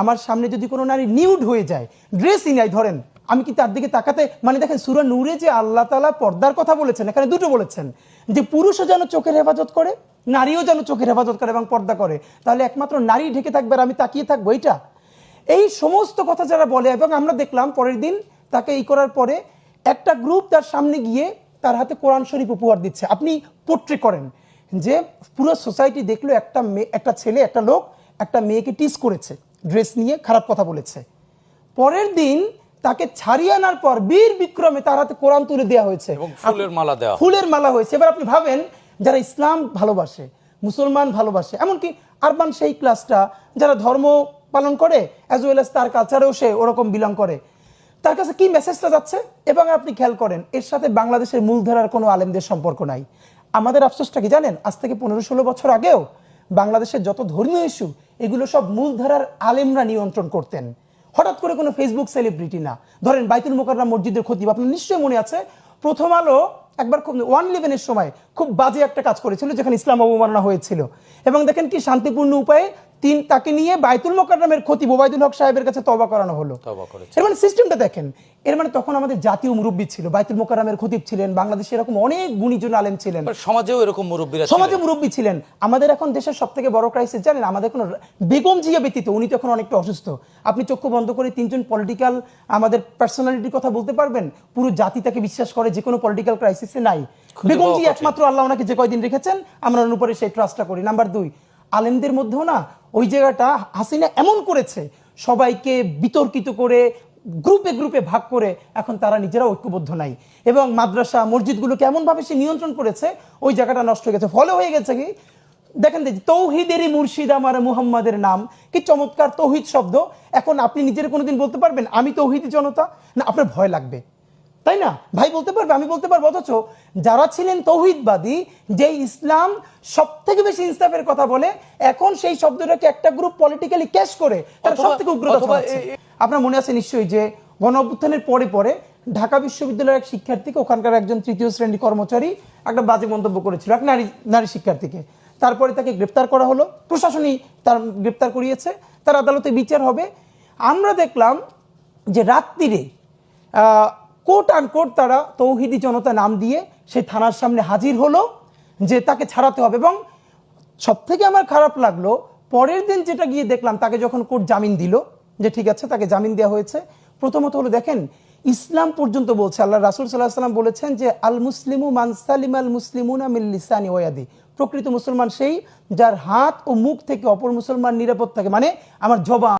আমার সামনে যদি কোনো নারী নিউড হয়ে যায়, ড্রেসই নাই ধরেন, আমি কি তার দিকে তাকাতে, মানে দেখেন সূরা নূরে যে আল্লাহ তাআলা পর্দার কথা বলেছেন, এখানে দুটো বলেছেন যে পুরুষও যেন চোখের হেফাজত করে, নারীও যেন চোখের হেফাজত করে এবং পর্দা করে। তাহলে একমাত্র নারী ঢেকে থাকবে আর আমি তাকিয়ে থাকবো, এইটা? এই সমস্ত কথা যারা বলে, এবং আমরা দেখলাম পরের দিন তাকে এই করার পরে একটা গ্রুপ তার সামনে গিয়ে তার হাতে কোরআন শরীফ উপহার দিচ্ছে। আপনি পোট্রে করেন যে পুরো সোসাইটি দেখলো একটা ছেলে, একটা লোক একটা মেয়েকে টিজ করেছে, ড্রেস নিয়ে খারাপ কথা বলেছে। পরের দিন তাকে ছাড়িয়ে আনার পর বীর বিক্রমে তার হাতে কোরআন তুলে দেওয়া হয়েছে এবং ফুলের মালা হয়েছে। এবার আপনি ভাবেন, যারা ইসলাম ভালোবাসে, মুসলমান ভালোবাসে, এমনকি আরবান সেই ক্লাসটা যারা ধর্ম পালন করে অ্যাজ ওয়েল এজ তার কালচারেও সে ওরকম বিলং করে, তার কাছে কি মেসেজটা যাচ্ছে? এবং আপনি খেয়াল করেন এর সাথে বাংলাদেশের মূলধারার কোনো আলেমদের সম্পর্ক নাই। আমাদের আফসোসটা কি জানেন? আজ থেকে 15-16 বছর আগেও বাংলাদেশের যত ধর্মীয় ইস্যু এগুলো সব মূলধারার আলেমরা নিয়ন্ত্রণ করতেন। হঠাৎ করে কোনো ফেসবুক সেলিব্রিটি না। ধরেন বাইতুল মোকাররম মসজিদের খতিব, আপনার নিশ্চয়ই মনে আছে প্রথম আলো একবার 111-এর সময় খুব বাজে একটা কাজ করেছিল যেখানে ইসলাম অবমাননা হয়েছিল, এবং দেখেন কি শান্তিপূর্ণ উপায়ে তাকে নিয়ে বাইতুল মোকাররমের খতিব ওবায়দুল হক সাহেবের কাছে তওবা করানো হলো। এর মানে সিস্টেমটা দেখেন। এর মানে তখন আমাদের জাতীয় মুরব্বী ছিল, বাইতুল মোকাররমের খতিব ছিলেন, বাংলাদেশে এরকম অনেক গুণীজন আলেম ছিলেন, সমাজেও এরকম মুরব্বী ছিলেন। আমাদের এখন দেশের সবথেকে বড় ক্রাইসিস জানেন, আমাদের কোনো বেগম জিয়া ব্যতীত, উনি তো এখন অনেকটা অসুস্থ, আপনি চক্ষু বন্ধ করে 3জন পলিটিক্যাল আমাদের পার্সোনালিটির কথা বলতে পারবেন? পুরো জাতি তাকে বিশ্বাস করে, যে কোনো পলিটিক্যাল ক্রাইসিসে নাই। বেগম জিয়া একমাত্র, আল্লাহ ওনাকে যে কয়দিন রেখেছেন আমরা ওনার উপরে সেই ট্রাস্টটা করি। নাম্বার 2, আলেমদের মধ্যেও না ওই জায়গাটা হাসিনা এমন করেছে, সবাইকে বিতর্কিত করে গ্রুপে গ্রুপে ভাগ করে এখন তারা নিজেরা ঐক্যবদ্ধ নাই, এবং মাদ্রাসা মসজিদগুলোকে এমনভাবে সে নিয়ন্ত্রণ করেছে ওই জায়গাটা নষ্ট হয়ে গেছে। ফলে হয়ে গেছে কি দেখেন, তৌহিদেরই মুর্শিদ আমার মুহাম্মাদের নাম, কি চমৎকার তৌহিদ শব্দ। এখন আপনি নিজের কোনোদিন বলতে পারবেন আমি তৌহিদি জনতা? না, আপনার ভয় লাগবে, তাই না? ভাই বলতে পারবে, আমি বলতে পারবো। অথচ যারা ছিলেন তৌহিদবাদী, যে ইসলাম সব থেকে বেশি ইনসাফের কথা বলে, এখন সেই শব্দটাকে একটা গ্রুপ পলিটিক্যালি ক্যাশ করে তারা সব থেকে উগ্রতা ছড়াচ্ছে। আপনার মনে আছে নিশ্চয়ই যে গণ অভ্যুত্থানের পরে পরে ঢাকা বিশ্ববিদ্যালয়ের এক শিক্ষার্থীকে, ওখানকার একজন 3য় শ্রেণীর কর্মচারী একটা বাজে মন্তব্য করেছিল এক নারী শিক্ষার্থীকে। তারপরে তাকে গ্রেপ্তার করা হলো, প্রশাসনই তার গ্রেপ্তার করিয়েছে, তার আদালতে বিচার হবে। আমরা দেখলাম যে রাত্রিরে কোট আনকোট তারা তৌহিদি জনতা নাম দিয়ে সেই থানার সামনে হাজির হলো যে তাকে ছাড়াতে হবে। এবং সব থেকে আমার খারাপ লাগলো, পরের দিন যেটা গিয়ে দেখলাম, তাকে যখন কোর্ট জামিন দিল, যে ঠিক আছে তাকে জামিন দেওয়া হয়েছে, প্রথমত হলো দেখেন ইসলাম পর্যন্ত বলছে, আল্লাহ রাসূল সাল্লাল্লাহু আলাইহি ওয়াসাল্লাম বলেছেন যে আল মুসলিমু মান সালিমাল মুসলিমুনা মিন লিসানি ওয়া ইয়াদি, প্রকৃত মুসলমান সেই যার হাত ও মুখ থেকে অপর মুসলমান নিরাপদ থাকে। মানে আমার জবান